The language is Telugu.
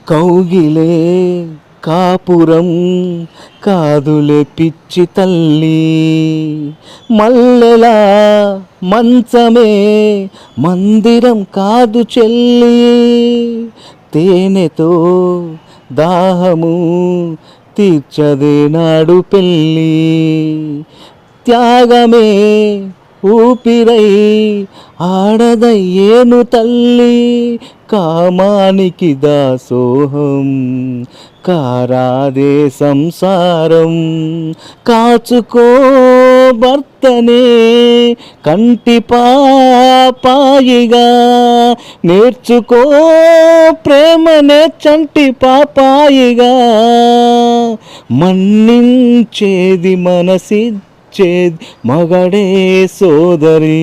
కౌగిలే కాపురం కాదులే పిచ్చి తల్లి, మల్లెలా మంచమే మందిరం కాదు చెల్లి, తేనెతో దాహము తీర్చదే నాడు పెళ్ళి, త్యాగమే ఊపిరై ఆడదయ్యేను తల్లి, కామానికి దాసోహం కారాదే సంసారం, కాచుకో భర్తనే కంటి పాపాయిగా, నేర్చుకో ప్రేమనే చంటి పాపాయిగా, మన్నించేది మనసిచ్చేది మగడే సోదరి.